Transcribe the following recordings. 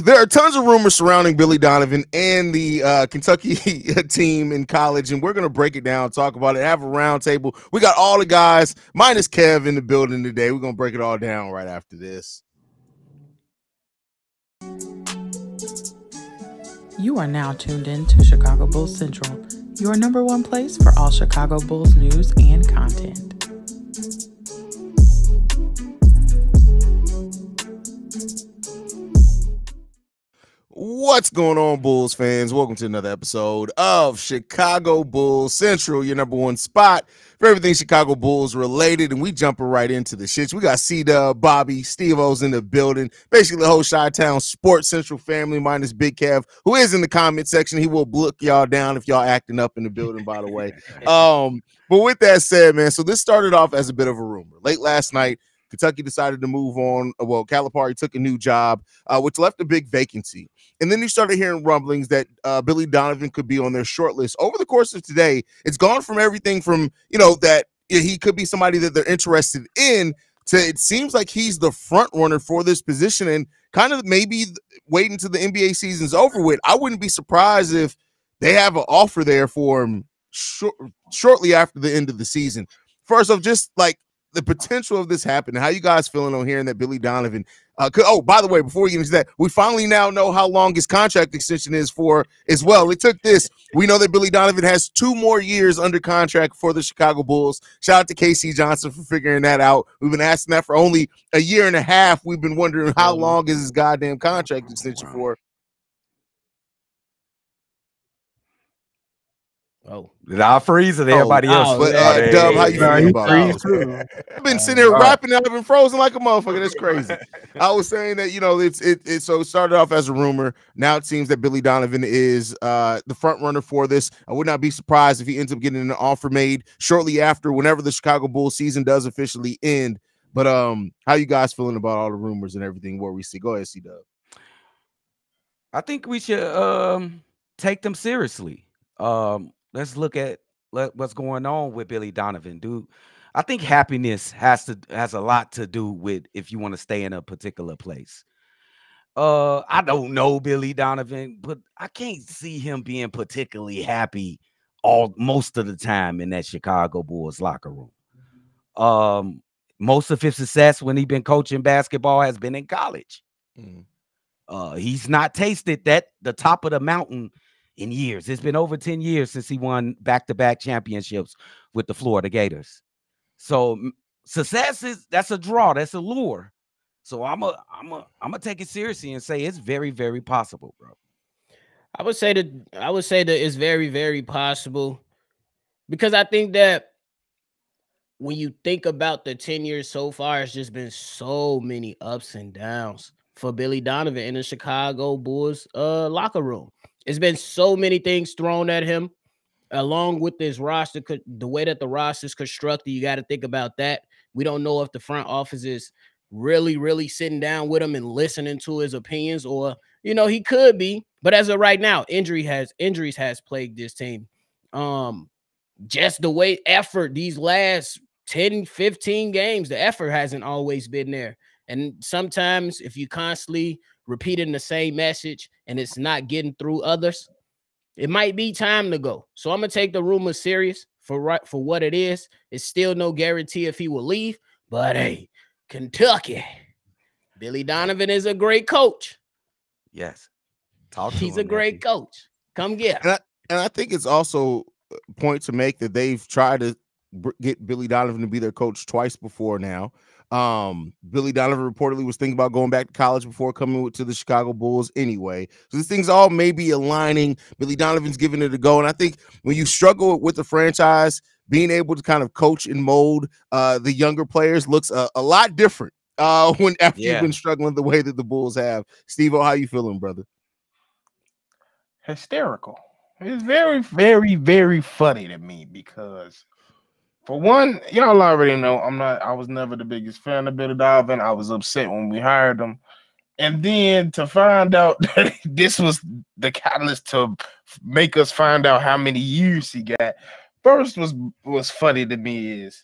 There are tons of rumors surrounding Billy Donovan and the Kentucky team in college, and we're going to break it down, talk about it, have a roundtable. We got all the guys, minus Kev, in the building today. We're going to break it all down right after this. You are now tuned in to Chicago Bulls Central, your number one place for all Chicago Bulls news and content. What's going on, Bulls fans? Welcome to another episode of Chicago Bulls Central, your number one spot for everything Chicago Bulls related. And we jumping right into the shits. We got Sdub, Bobby, Stevo's in the building. Basically, the whole Chi-Town Sports Central family, minus Big Kev, who is in the comment section. He will look y'all down if y'all acting up in the building, by the way. But with that said, man, so this started off as a bit of a rumor. Late last night, Kentucky decided to move on. Well, Calipari took a new job, which left a big vacancy. And then you started hearing rumblings that Billy Donovan could be on their short list. Over the course of today, it's gone from everything from, that he could be somebody that they're interested in to it seems like he's the front runner for this position and kind of maybe waiting until the NBA season's over with. I wouldn't be surprised if they have an offer there for him shortly after the end of the season. First off, just like the potential of this happening, how you guys feeling on hearing that Billy Donovan by the way, before we get into that, we finally now know how long his contract extension is for as well. It took this. We know that Billy Donovan has 2 more years under contract for the Chicago Bulls. Shout out to KC Johnson for figuring that out. We've been asking that for only a year and a half. We've been wondering how long is his goddamn contract extension for. Oh, did I freeze and everybody else? But Dub, how you feeling about it? I've been sitting here rapping and I've been frozen like a motherfucker. That's crazy. I was saying that so it started off as a rumor. Now it seems that Billy Donovan is the front runner for this. I would not be surprised if he ends up getting an offer made shortly after, whenever the Chicago Bulls season does officially end. But how you guys feeling about all the rumors and everything? Where we see? Go ahead, C-Dub. I think we should take them seriously. Let's look at what's going on with Billy Donovan, dude. I think happiness has a lot to do with if you want to stay in a particular place. I don't know Billy Donovan, but I can't see him being particularly happy most of the time in that Chicago Bulls locker room. Most of his success when he's been coaching basketball has been in college. He's not tasted the top of the mountain in years. It's been over 10 years since he won back-to-back championships with the Florida Gators. So success that's a draw, that's a lure. So I'm a take it seriously and say it's very, very possible, bro. I would say that it's very, very possible, because I think that when you think about the 10 years so far, it's just been so many ups and downs for Billy Donovan in the Chicago Bulls locker room. It's been so many things thrown at him, along with this roster, the way that the roster is constructed. You got to think about that. We don't know if the front office is really, really sitting down with him and listening to his opinions, or, he could be. But as of right now, injuries has plagued this team. Just the way effort these last 10, 15 games, the effort hasn't always been there. And sometimes if you constantly repeating the same message and it's not getting through others, it might be time to go. So I'm gonna take the rumor serious for what it is. It's still no guarantee if he will leave, but hey, Kentucky, Billy Donovan is a great coach. Yes, he's a great coach. Come get him. And I think it's also a point to make that they've tried to get Billy Donovan to be their coach twice before now. Billy Donovan reportedly was thinking about going back to college before coming to the Chicago Bulls anyway. So these things all may be aligning. Billy Donovan's giving it a go. And I think when you struggle with the franchise, being able to kind of coach and mold the younger players looks a lot different after you've been struggling the way that the Bulls have. Stevo, how you feeling, brother? Hysterical. It's very, very, very funny to me because, for one, y'all already know I was never the biggest fan of Billy Donovan. I was upset when we hired him. And then to find out that this was the catalyst to make us find out how many years he got. First was funny to me is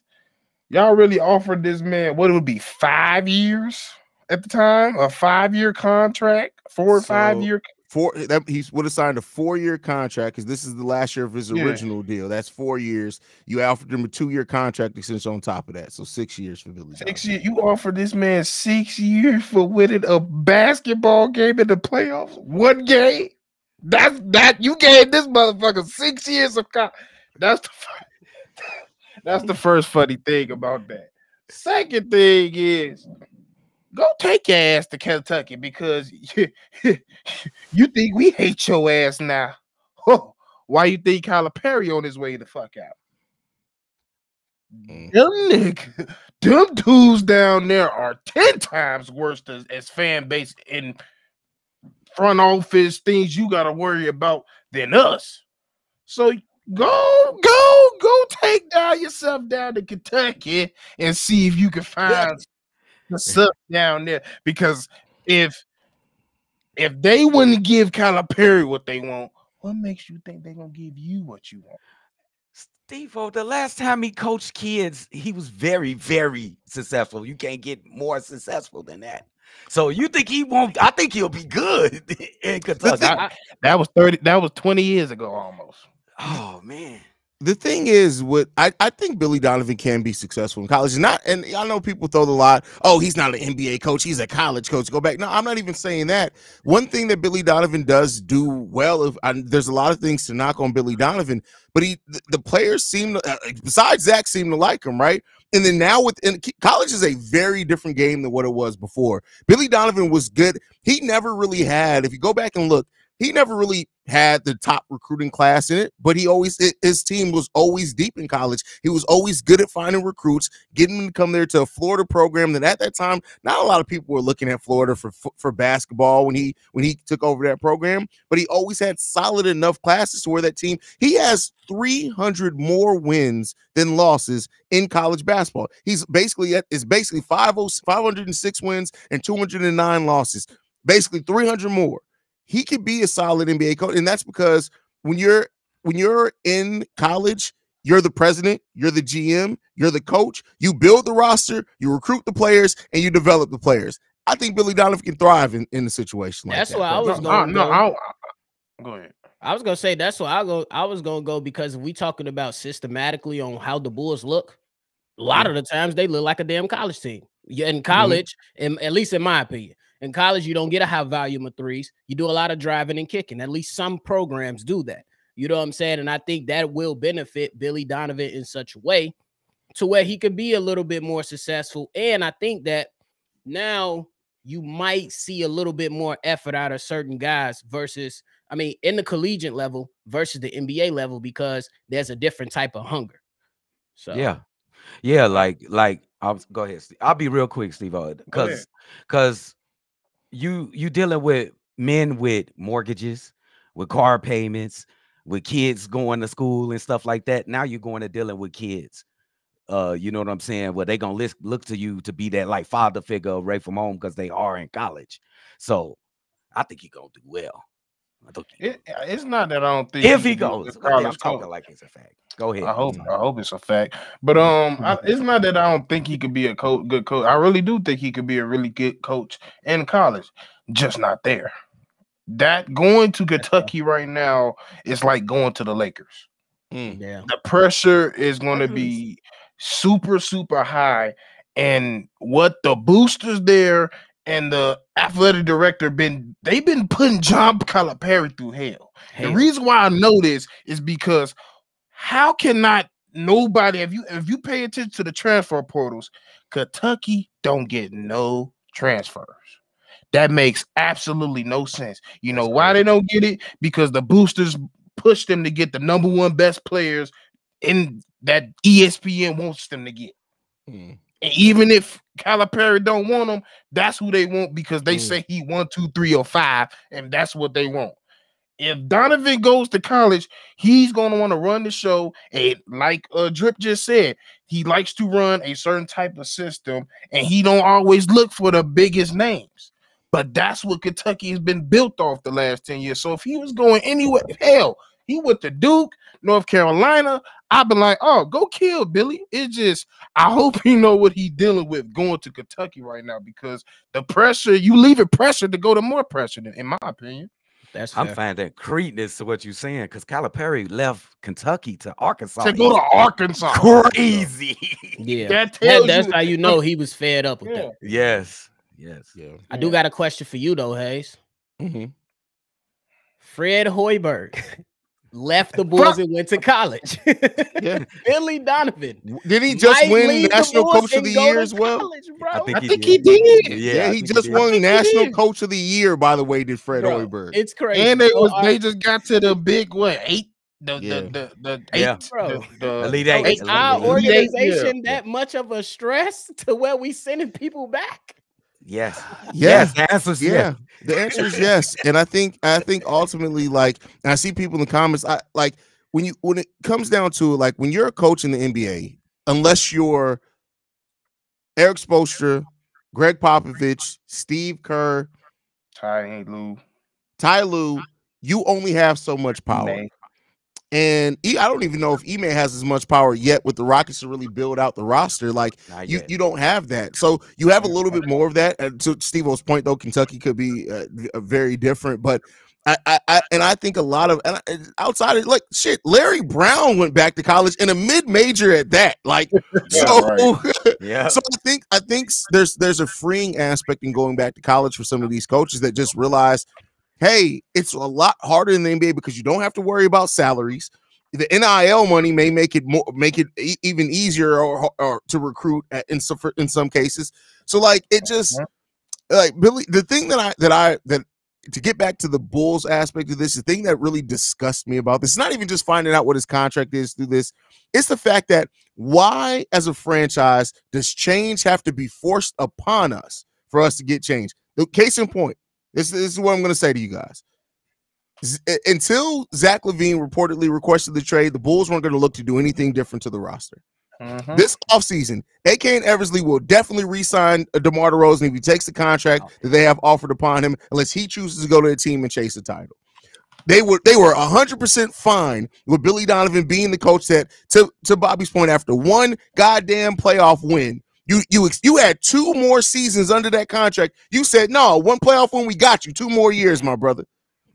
y'all really offered this man what it would be 5 years at the time, a 5-year contract, 4 or 5 year. He would have signed a 4-year contract because this is the last year of his original deal. That's 4 years. You offered him a 2-year contract extension on top of that, so 6 years for Billy. 6 years. You offered this man 6 years for winning a basketball game in the playoffs. 1 game. That you gave this motherfucker 6 years of that's the first funny thing about that. Second thing is, go take your ass to Kentucky because you think we hate your ass now. Oh, why you think Calipari on his way the fuck out? Them dudes down there are 10 times worse as fan base in front office things you got to worry about than us. So go take yourself down to Kentucky and see if you can find the stuff down there. Because if they wouldn't give Calipari what they want, what makes you think they're gonna give you what you want? Stevo, the last time he coached kids, he was very, very successful. You can't get more successful than that. So you think he won't? I think he'll be good in Kentucky. That was 20 years ago almost. Oh man. The thing is, I think Billy Donovan can be successful in college. And I know people throw the lot, oh, he's not an NBA coach, he's a college coach. Go back. No, I'm not even saying that. One thing that Billy Donovan does do well, there's a lot of things to knock on Billy Donovan, but the players seem to, besides Zach, seem to like him, right? And then now college is a very different game than what it was before. Billy Donovan was good. He never really had, if you go back and look, he never really had the top recruiting class in it, but his team was always deep in college. He was always good at finding recruits, getting them to come there to a Florida program that at that time, not a lot of people were looking at Florida for basketball when he took over that program, but he always had solid enough classes to where that team, he has 300 more wins than losses in college basketball. It's basically 506 wins and 209 losses, basically 300 more. He could be a solid NBA coach, and that's because when you're in college, you're the president, you're the GM, you're the coach. You build the roster, you recruit the players, and you develop the players. I think Billy Donovan can thrive in a situation like that. That's why I was going. Go ahead. I was gonna say that's why I was gonna go because if we talking about systematically on how the Bulls look, a lot of the times they look like a damn college team. In college, and at least in my opinion. In college, you don't get a high volume of threes. You do a lot of driving and kicking. At least some programs do that. You know what I'm saying? And I think that will benefit Billy Donovan in such a way to where he could be a little bit more successful. And I think that now you might see a little bit more effort out of certain guys versus, in the collegiate level versus the NBA level, because there's a different type of hunger. So yeah, like go ahead, Steve. I'll be real quick, Steve, because you dealing with men with mortgages, with car payments, with kids going to school and stuff like that. Now you're going to dealing with kids. You know what I'm saying? Well, they're gonna look to you to be that like father figure away from home because they are in college. So I think you're gonna do well. It's not that I don't think if he goes, I'm talking like it's a fact. Go ahead. I hope it's a fact. But it's not that I don't think he could be a good coach. I really do think he could be a really good coach in college, just not there. That going to Kentucky right now is like going to the Lakers. Yeah, the pressure is going to be super, super high, and what the boosters there and the athletic director they've been putting John Calipari through hell. The reason why I know this is because how cannot nobody, if you pay attention to the transfer portals, Kentucky don't get no transfers. That makes absolutely no sense. You know why they don't get it? Because the boosters push them to get the number one best players in that ESPN wants them to get. And even if Calipari don't want them, that's who they want because they say he 1, 2, 3, or 5, and that's what they want. If Donovan goes to college, he's going to want to run the show. And like Drip just said, he likes to run a certain type of system, and he don't always look for the biggest names. But that's what Kentucky has been built off the last 10 years. So if he was going anywhere, hell, he went to Duke, North Carolina. I've been like, oh, go kill Billy. It's just, I hope he know what he's dealing with going to Kentucky right now, because the pressure, you leave it pressure to go to more pressure, in my opinion. That's fair. I'm finding credence to what you're saying, because Calipari left Kentucky to Arkansas. To go to Arkansas. Crazy. Yeah. That's That's how you know he was fed up with that. Yes. Yeah. I do got a question for you though, Haize. Fred Hoiberg left the Bulls and went to college. Yeah. Billy Donovan. Did he just might win leave the National Bulls Coach of and the go Year to as well? college, bro. I think he did. Yeah, he I think just did. won National Coach of the Year, by the way, did Fred Bro, Hoiberg. it's crazy. And they just got to the big eight. The eight, bro. Elite So Eight. is our Elite Eight. organization that much of a stress to where we sending people back? Yes. Yeah. The answer is Yeah, the answer is yes. And I think ultimately, like, and I see people in the comments, I like when it comes down to it, like when you're a coach in the NBA, unless you're Eric Spoelstra, Greg Popovich, Steve Kerr, Ty Lue, you only have so much power. Ime. And I don't even know if Ime has as much power yet with the Rockets to really build out the roster. Like you don't have that. So you have a little bit more of that. And to Stevo's point, though, Kentucky could be very different. But I think a lot of outside of like shit, Larry Brown went back to college in a mid-major at that. Like So I think there's a freeing aspect in going back to college for some of these coaches that just realize, hey, it's a lot harder in the NBA because you don't have to worry about salaries. The NIL money may make it even easier or to recruit in some cases. So like it just like Billy. The thing that to get back to the Bulls aspect of this, the thing that really disgusts me about this is not even just finding out what his contract is through this. It's the fact that why, as a franchise, does change have to be forced upon us for us to get change? The case in point. This is what I'm going to say to you guys. Until Zach LaVine reportedly requested the trade, the Bulls weren't going to look to do anything different to the roster. This offseason, AK and Eversley will definitely re-sign DeMar DeRozan if he takes the contract that they have offered upon him, unless he chooses to go to a team and chase a title. They were 100% fine with Billy Donovan being the coach that, to Bobby's point, after one goddamn playoff win, you had 2 more seasons under that contract. You said, no, 1 playoff win, we got you. 2 more years, my brother.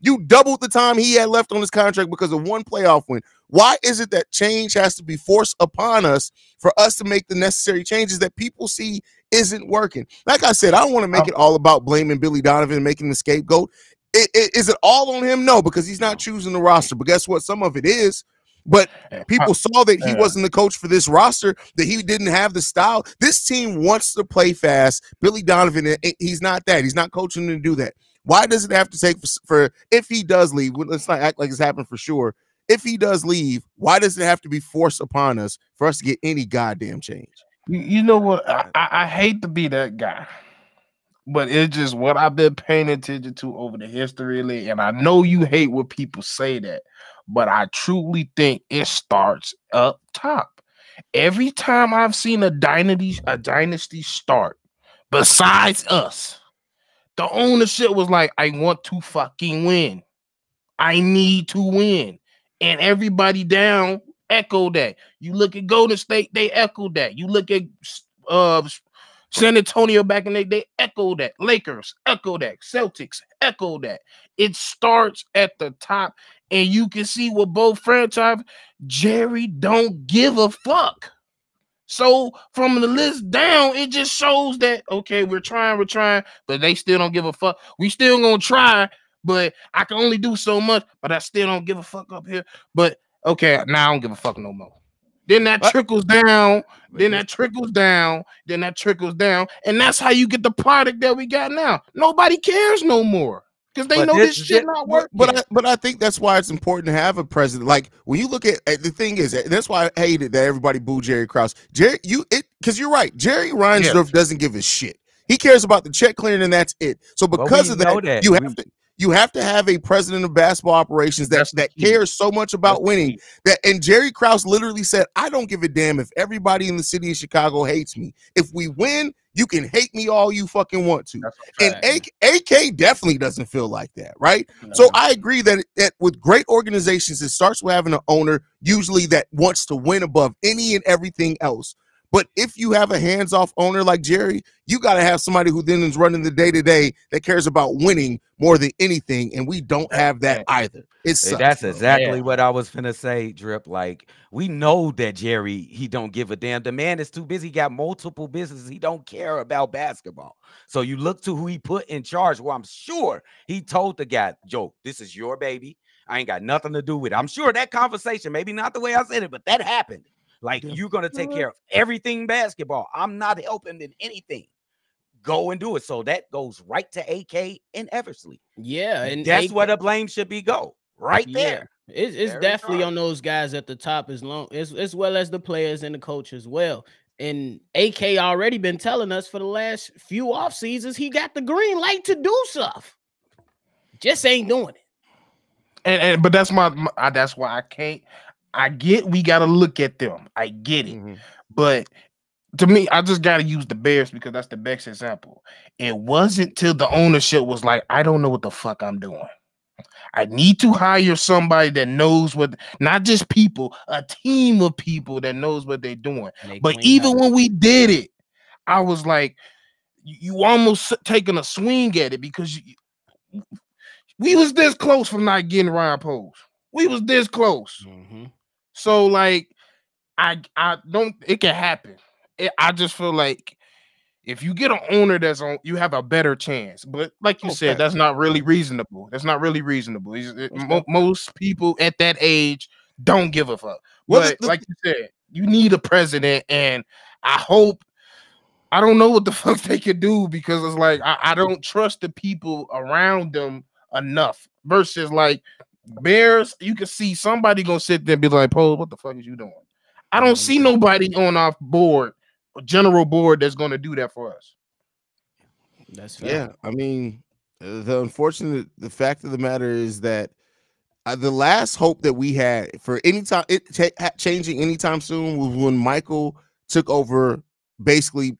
You doubled the time he had left on his contract because of 1 playoff win. Why is it that change has to be forced upon us for us to make the necessary changes that people see isn't working? Like I said, I don't want to make it all about blaming Billy Donovan and making the scapegoat. Is it all on him? No, because he's not choosing the roster. But guess what? Some of it is. But people saw that he wasn't the coach for this roster, that he didn't have the style. This team wants to play fast. Billy Donovan, he's not that. He's not coaching them to do that. Why does it have to take for if he does leave? Let's not act like it's happened for sure. If he does leave, why does it have to be forced upon us for us to get any goddamn change? You know what? I hate to be that guy, but it's just what I've been paying attention to over the history of the league. And I know you hate when people say that, but I truly think it starts up top. Every time I've seen a dynasty start, besides us, the ownership was like, I want to fucking win. I need to win. And everybody down echoed that. You look at Golden State, they echoed that. You look at San Antonio back in the day, they echoed that. Lakers echoed that. Celtics echoed that. It starts at the top. And you can see with both franchises, Jerry don't give a fuck. So from the list down, it just shows that, okay, we're trying, but they still don't give a fuck. We still gonna try, but I can only do so much, but I still don't give a fuck up here. But okay, now I don't give a fuck no more. Then that trickles down, then that trickles down, then that trickles down, and that's how you get the product that we got now. Nobody cares no more. Because they know this shit not working. But I think that's why it's important to have a president. Like when you look at the thing is that's why I hated that everybody booed Jerry Krause. Because you're right. Jerry Reinsdorf doesn't give a shit. He cares about the check clearing and that's it. So because of that, you have to. You have to have a president of basketball operations that cares so much about winning. And Jerry Krause literally said, I don't give a damn if everybody in the city of Chicago hates me. If we win, you can hate me all you fucking want to. And AK definitely doesn't feel like that, right? No. So I agree that with great organizations, it starts with having an owner usually that wants to win above any and everything else. But if you have a hands-off owner like Jerry, you got to have somebody who then is running the day-to-day that cares about winning more than anything, and we don't have that either. That's exactly what I was finna say, Drip. Like, we know that Jerry, he don't give a damn. The man is too busy. He got multiple businesses. He don't care about basketball. So you look to who he put in charge. Well, I'm sure he told the guy, Joe, this is your baby. I ain't got nothing to do with it. I'm sure that conversation, maybe not the way I said it, but that happened. Like, you're going to take care of everything basketball. I'm not helping in anything. Go and do it. So that goes right to AK and Eversley. Yeah. And that's where the blame should be right there. It's definitely on those guys at the top as well as the players and the coach as well. And AK already been telling us for the last few off seasons, he got the green light to do stuff. Just ain't doing it. But that's that's why I can't. I get we got to look at them. I get it. But to me, I just got to use the Bears because that's the best example. It wasn't till the ownership was like, I don't know what the fuck I'm doing. I need to hire somebody that knows what, not just people, a team of people that knows what they're doing. But even when we did it, I was like, you almost taking a swing at it because we was this close from not getting Ryan Poles. We was this close. So like, I don't. It can happen. I just feel like if you get an owner that's on, you have a better chance. But like you said, that's not really reasonable. That's not really reasonable. Most people at that age don't give a fuck. But like you said, you need a president, and I hope. I don't know what the fuck they could do because it's like I don't trust the people around them enough. Versus like. Bears, you can see somebody gonna sit there and be like, Pole, what the fuck is you doing? I don't see nobody on our board, general board, that's gonna do that for us. That's fair. Yeah. I mean, the fact of the matter is that the last hope that we had for any time changing anytime soon was when Michael took over, basically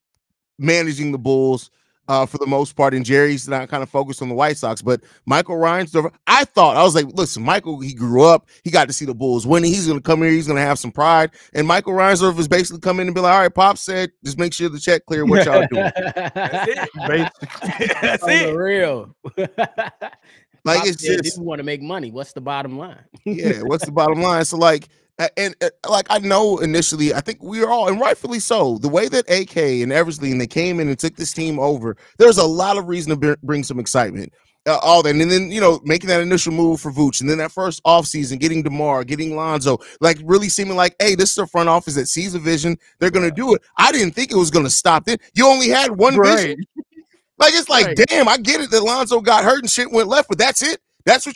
managing the Bulls. For the most part, and Jerry's not kind of focused on the White Sox, but Michael Reinsdorf, I was like, listen, Michael, he grew up, he got to see the Bulls winning, he's going to come here, he's going to have some pride, and Michael Reinsdorf is basically come in and be like, all right, Pop said, just make sure the check clear what y'all doing. That's it. Basically. That's it. For real. Like, it's just, you want to make money. What's the bottom line? Yeah, what's the bottom line? So like, and like I know initially, I think we were all, and rightfully so, the way that AK and Eversley and they came in and took this team over, there's a lot of reason to bring some excitement. All that, and then making that initial move for Vooch, and then that first offseason, getting DeMar, getting Lonzo, like really seeming like, hey, this is a front office that sees a vision. They're gonna do it. I didn't think it was gonna stop then. You only had one vision. Like it's like, damn, I get it that Lonzo got hurt and shit went left, but that's it. That's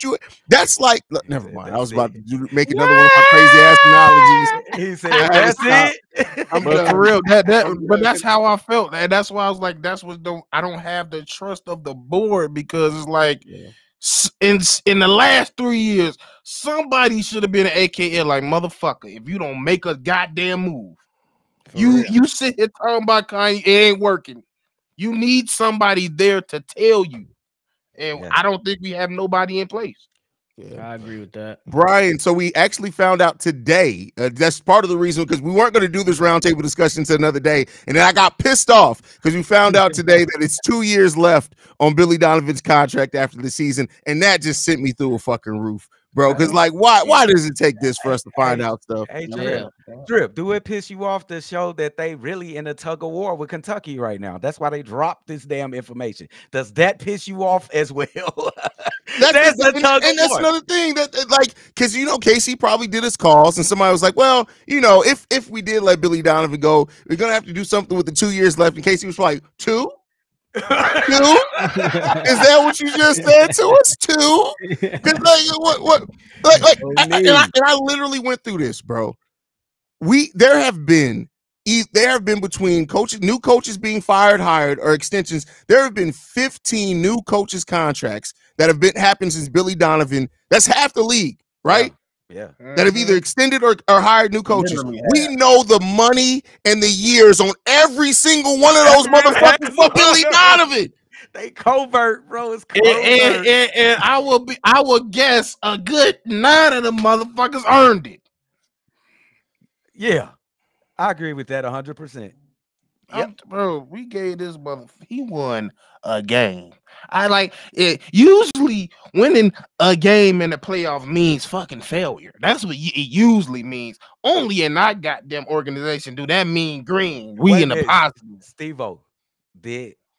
like, never mind. I was about to make another one of my crazy ass analogies. He said, that's it. But for real, but that's how I felt. And that's why I was like, I don't have the trust of the board because it's like, in the last 3 years, somebody should have been an AKA like, motherfucker, if you don't make a goddamn move, you sit here talking about Kanye, it ain't working. You need somebody there to tell you. And I don't think we have nobody in place. Yeah, I agree with that. Brian, so we actually found out today, that's part of the reason, because we weren't going to do this roundtable discussion until another day, and then I got pissed off because we found out today that it's 2 years left on Billy Donovan's contract after the season, and that just sent me through a fucking roof, bro, because like, why does it take this for us to find out stuff? Hey, Drip, do it piss you off to show that they really in a tug of war with Kentucky right now? That's why they dropped this damn information. Does that piss you off as well? That's another thing that like, because Casey probably did his calls and somebody was like, well, if we did let Billy Donovan go, we're gonna have to do something with the 2 years left. And Casey was like, 2? 2? Is that what you just said to us? 2? I literally went through this, bro. There have been between new coaches being fired, hired, or extensions. There have been 15 new coaches' contracts that have been happened since Billy Donovan. That's half the league, right? Yeah. That have either extended or hired new coaches. Literally We know the money and the years on every single one of those motherfuckers for Billy Donovan. They covert, bro. It's And, covert. and I would guess a good 9 of the motherfuckers earned it. Yeah, I agree with that 100%. Yep. Bro, we gave this he won a game. I like it. Usually winning a game in the playoff means fucking failure. That's what it usually means. Only in our goddamn organization do that mean green. We in the positive. Stevo,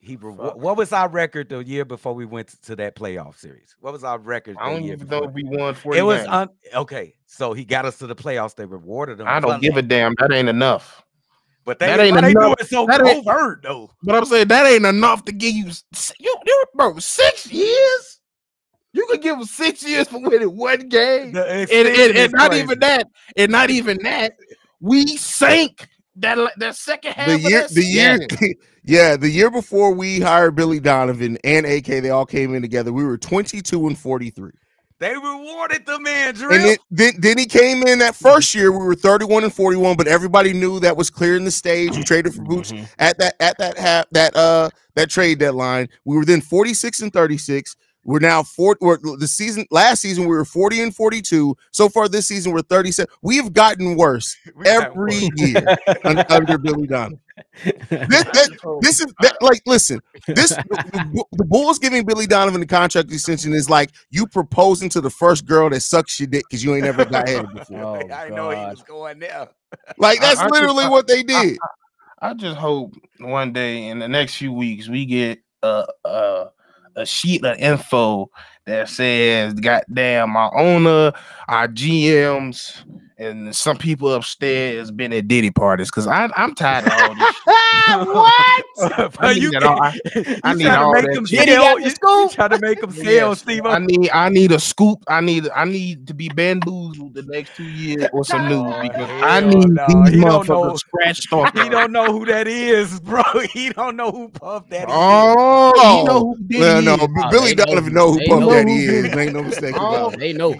what was our record the year before we went to that playoff series? What was our record? I don't even know if we won 40 It was games. okay. So he got us to the playoffs. They rewarded him. I don't give a damn. That ain't enough. But they do it so covert though. But I'm saying that ain't enough to give you bro, 6 years. You could give them 6 years for winning one game, and not even that. And not even that. We sank that second half. The year before we hired Billy Donovan and AK, they all came in together. We were 22-43. They rewarded the man, Drew. And then he came in that first year. We were 31-41, but everybody knew that was clearing the stage. We traded for Boots at that trade deadline. We were then 46-36. We're now last season we were 40-42. So far this season we're 37. We have gotten worse every year under Billy Donovan. Listen, the Bulls giving Billy Donovan the contract extension is like you proposing to the first girl that sucks your dick because you ain't ever got head before. I know he was going there. Like that's literally what they did. I just hope one day in the next few weeks we get a sheet of info that says, goddamn, our owner, our GMs, and some people upstairs been at Diddy parties because I'm tired of all this. What? I need all that. You try to make them sell, Steve. I need a scoop. I need to be bamboozled the next 2 years or some news because I need these motherfuckers scratched off. He don't know who that is, bro. He don't know who Puff Daddy is. Oh, you know who Diddy is. Billy Donovan know who Puff Daddy is. Make no mistake about it. They know.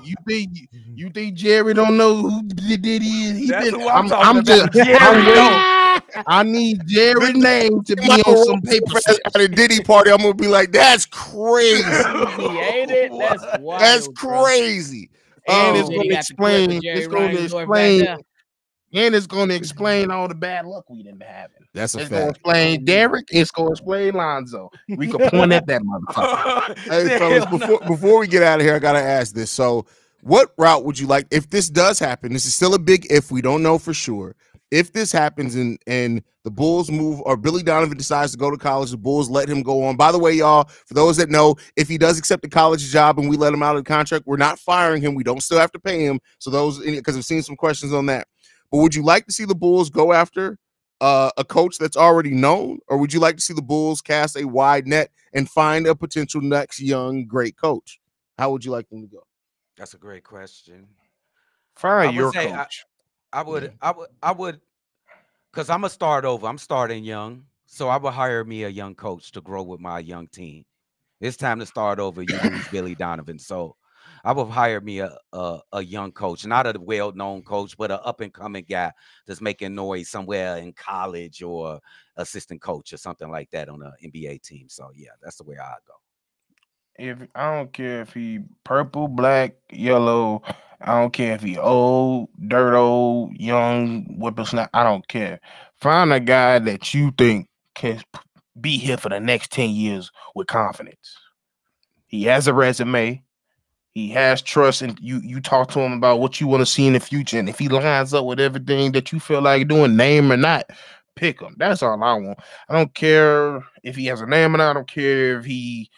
You think Jerry don't know who Diddy is? That's who I'm talking about. I need Jerry's name to be on some paper at a Diddy party. I'm gonna be like, that's crazy. Ain't it? That's wild. That's crazy. And it's gonna explain. It's gonna explain all the bad luck we didn't have. That's a fact. Gonna explain Derek. It's gonna explain Lonzo. We can point at that motherfucker. Hey, fellas, before we get out of here, I gotta ask this. So, what route would you like if this does happen? This is still a big if. We don't know for sure. If this happens and the Bulls move or Billy Donovan decides to go to college, the Bulls let him go on. By the way, y'all, for those that know, if he does accept a college job and we let him out of the contract, we're not firing him. We don't still have to pay him. So because I've seen some questions on that. But would you like to see the Bulls go after a coach that's already known, or would you like to see the Bulls cast a wide net and find a potential next young great coach? How would you like them to go? That's a great question. Find your coach. I would, because I'm gonna start over. I'm starting young, so I would hire me a young coach to grow with my young team. It's time to start over. You lose Billy Donovan, so I would hire me a young coach, not a well-known coach, but an up-and-coming guy that's making noise somewhere in college or assistant coach or something like that on an NBA team. So yeah, that's the way I go. If I don't care if he purple, black, yellow, I don't care if he old, dirt old, young, whippersnapper, I don't care. Find a guy that you think can be here for the next 10 years with confidence. He has a resume. He has trust, and you talk to him about what you want to see in the future. And if he lines up with everything that you feel like doing, name or not, pick him. That's all I want. I don't care if he has a name or not. I don't care if he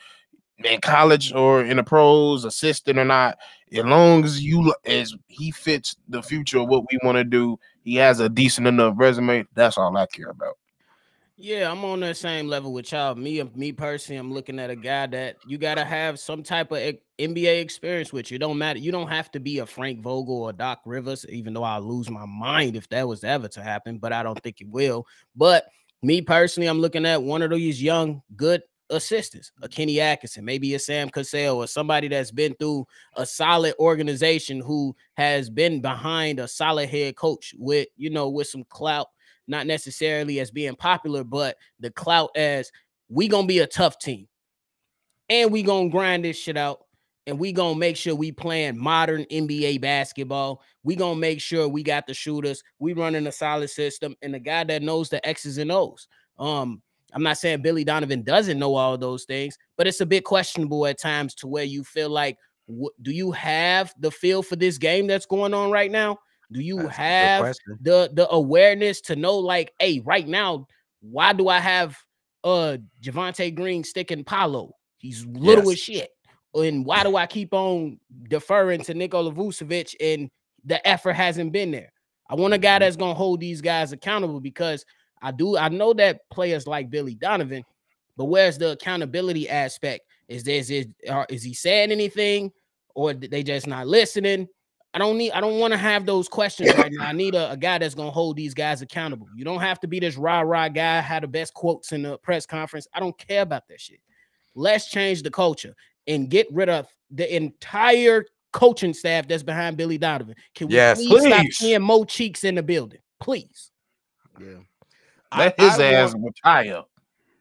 in college or in the pros, assistant or not. As long as he fits the future of what we want to do, he has a decent enough resume. That's all I care about. Yeah, I'm on that same level with y'all. Me personally, I'm looking at a guy that you gotta have some type of NBA experience with you. It don't matter. You don't have to be a Frank Vogel or Doc Rivers, even though I'll lose my mind if that was ever to happen, but I don't think it will. But me personally, I'm looking at one of these young, good assistants, a Kenny Atkinson, maybe a Sam Cassell, or somebody that's been through a solid organization who has been behind a solid head coach with, you know, with some clout, not necessarily as being popular, but the clout as we gonna be a tough team and we gonna grind this shit out. And we gonna make sure we playing modern NBA basketball. We gonna make sure we got the shooters. We running a solid system, and the guy that knows the X's and O's. I'm not saying Billy Donovan doesn't know all those things, but it's a bit questionable at times to where you feel like, do you have the feel for this game that's going on right now? Do you have the awareness to know, like, hey, right now, why do I have Javonte Green sticking Paolo? He's little as shit. And why do I keep on deferring to Nikola Vucevic and the effort hasn't been there? I want a guy that's going to hold these guys accountable, because I know that players like Billy Donovan, but where's the accountability aspect? Is he saying anything, or they just not listening? I don't want to have those questions right now. I need a guy that's going to hold these guys accountable. You don't have to be this rah-rah guy, had the best quotes in the press conference. I don't care about that shit. Let's change the culture and get rid of the entire coaching staff that's behind Billy Donovan. Can we please stop seeing Mo Cheeks in the building? Please. Yeah. Let his ass retire.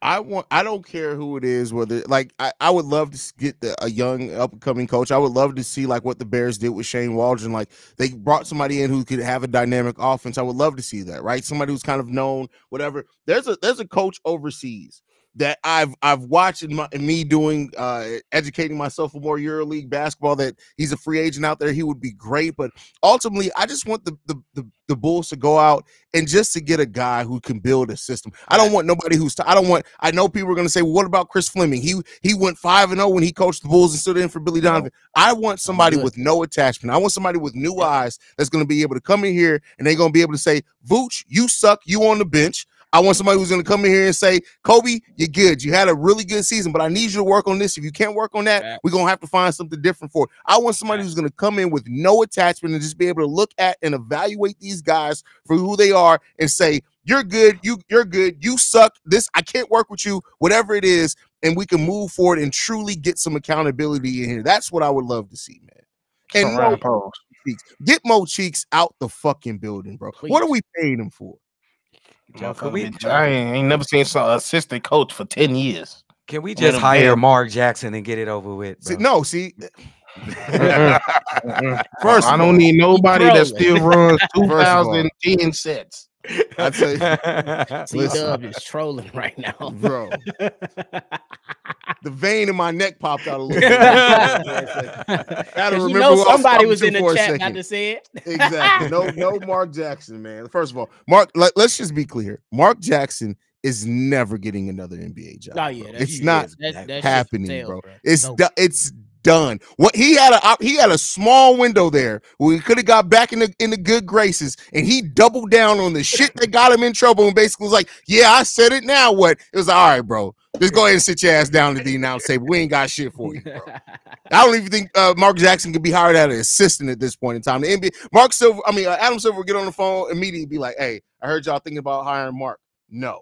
I don't care who it is, whether, like, I would love to get a young up-and-coming coach. I would love to see, like, what the Bears did with Shane Waldron. Like, they brought somebody in who could have a dynamic offense. I would love to see that, right? Somebody who's kind of known, whatever. There's a coach overseas that I've watched in me doing educating myself for more EuroLeague basketball, that he's a free agent out there. He would be great, but ultimately I just want the Bulls to go out and just to get a guy who can build a system. I don't want nobody I know people are going to say, well, what about Chris Fleming? He went 5-0 when he coached the Bulls and stood in for Billy Donovan. I want somebody with no attachment. I want somebody with new eyes that's going to be able to come in here and they're going to be able to say, Vooch, you suck, you on the bench. I want somebody who's going to come in here and say, Kobe, you're good. You had a really good season, but I need you to work on this. If you can't work on that, we're going to have to find something different for it. I want somebody who's going to come in with no attachment and just be able to look at and evaluate these guys for who they are and say, you're good. You're good. You suck. This, I can't work with you, whatever it is. And we can move forward and truly get some accountability in here. That's what I would love to see, man. And get Mo Cheeks out the fucking building, bro. Please. What are we paying him for? I ain't never seen some assistant coach for 10 years. Can we just hire Mark Jackson and get it over with? See, first, I don't need nobody that still runs 2010 sets. I'd say Dub is trolling right now, bro. The vein in my neck popped out a little bit. You know somebody was in the chat about to say it. Exactly. No Mark Jackson, man. First of all, Mark, let's just be clear. Mark Jackson is never getting another NBA job. Oh, yeah, it's not happening, bro. It's done. What he had a small window there where he could have got back in the good graces, and he doubled down on the shit that got him in trouble and basically was like, yeah, I said it, now what? It was like, all right, bro, just go ahead and sit your ass down at the announce table. We ain't got shit for you, bro. I don't even think Mark Jackson can be hired as an assistant at this point in time. The NBA, Adam Silver will get on the phone immediately, be like, hey, I heard y'all thinking about hiring Mark. No.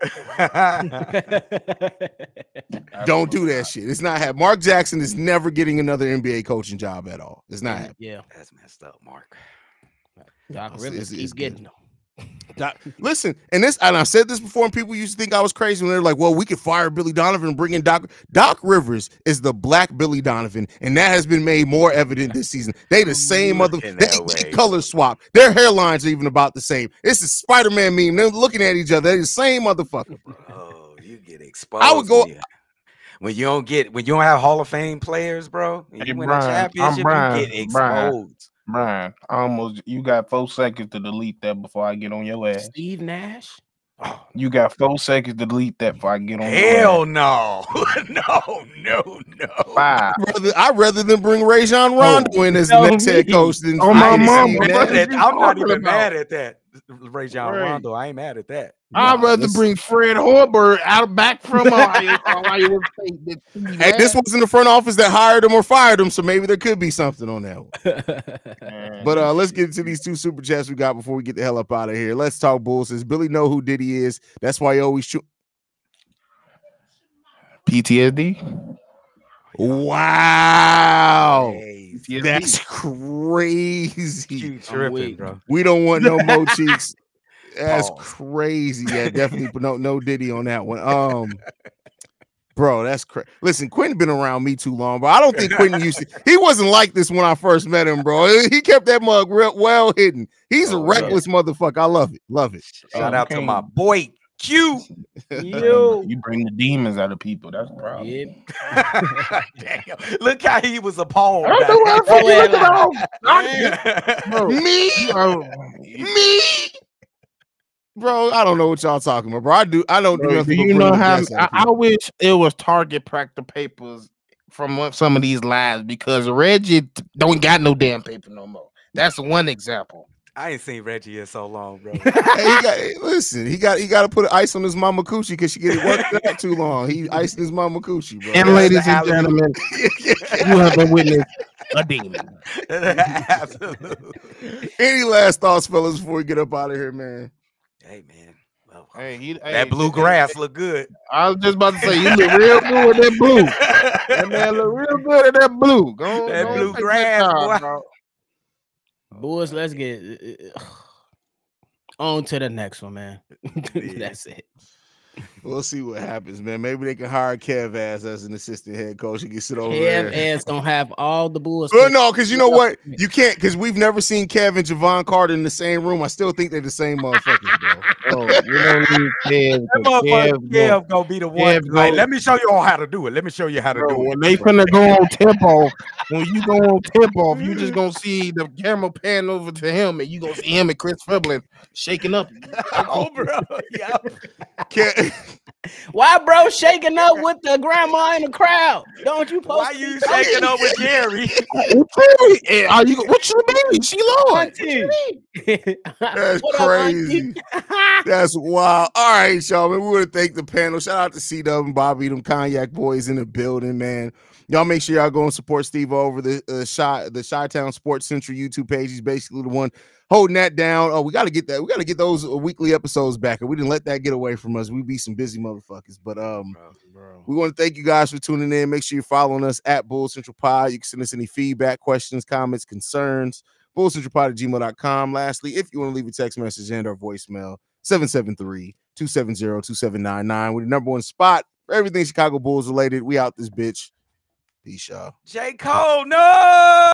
Don't do that shit. It's not happening. Mark Jackson is never getting another NBA coaching job at all. It's not happening. Yeah. That's messed up, Mark. Doc Rivers keep getting them. Listen, and I said this before, and people used to think I was crazy when they're like, well, we could fire Billy Donovan and bring in Doc Rivers is the black Billy Donovan, and that has been made more evident this season. They the same they color swap. Their hairlines are even about the same. It's a Spider-Man meme. They're looking at each other. They're the same motherfucker, bro. Oh, you get exposed. I would go when you don't have Hall of Fame players, bro. You win a championship, you get exposed. Brian, you got 4 seconds to delete that before I get on your ass. Steve Nash? Oh, you got 4 seconds to delete that before I get on Hell your ass. No. 5. I'd rather than bring Rajon Rondo in as the next head coach than my mom. I'm not even mad at that. Rajon Rondo, I ain't mad at that. I'd rather bring Fred Hoiberg back from Iowa State. Hey, this wasn't the front office that hired him or fired him, so maybe there could be something on that one. But let's get into these 2 super chats we got before we get the hell up out of here. Let's talk Bulls. Says Billy know who Diddy is. That's why he always shoot. PTSD. Wow. Hey, That's crazy. you tripping, bro. We don't want no more cheeks. That's Pause. crazy. Yeah, definitely no Diddy on that one. Bro, that's crazy. Listen, Quentin been around me too long, but I don't think Quentin used to. He wasn't like this when I first met him, bro. He kept that mug real well hidden. He's a reckless motherfucker. I love it. Love it. Shout out to my boy Q. You bring the demons out of people. That's the problem. Yep. Damn. Look how he was appalled. I don't know what Me? Me? Bro, I don't know what y'all talking about, bro. I don't do nothing. You know how I wish it was Target Pack the Papers from some of these lives because Reggie don't got no damn paper no more. That's one example. I ain't seen Reggie in so long, bro. Hey, he got to put ice on his mama coochie because she get it worked out too long. He iced his mama coochie, bro. And ladies and gentlemen, you have been witness a demon. Absolutely. Any last thoughts, fellas, before we get up out of here, man? Hey, man. Well, That blue grass look good. I was just about to say, you look real good with that blue. That man look real good at that blue. Go blue grass, boy. Boys, let's get on to the next one, man. That's it. We'll see what happens, man. Maybe they can hire Kev as an assistant head coach. He can sit over Kev there. ass gonna have all the Bulls. Well, no, because you know what? You can't, because we've never seen Kev and Javon Carter in the same room. I still think they're the same motherfuckers, bro. We don't need Kev. That motherfucker Kev gonna be the one. Like, let me show you all how to do it. Let me show you how to do it. When they finna go on tip off, when you go on tip off, you just gonna see the camera pan over to him, and you gonna see him and Chris Fiblin shaking up. Oh, bro. Yeah. Why, bro, shaking up with the grandma in the crowd? Don't you post? Why you shaking up with Jerry? Are you? What you mean? She Lord. That's crazy. That's wild. All right, y'all, man. We want to thank the panel. Shout out to C-Dub and Bobby, them Cognac boys in the building, man. Y'all make sure y'all go and support Steve over the Chi-Town Sports Central YouTube page. He's basically the one holding that down. Oh, we got to get that. We got to get those weekly episodes back. And we didn't let that get away from us. We be some busy motherfuckers. But we want to thank you guys for tuning in. Make sure you're following us at Bull Central Pod. You can send us any feedback, questions, comments, concerns. BullCentralPod@gmail.com. Lastly, if you want to leave a text message and or voicemail, 773-270-2799. We're the number one spot for everything Chicago Bulls related. We out this bitch. Peace, y'all. J. Cole, no!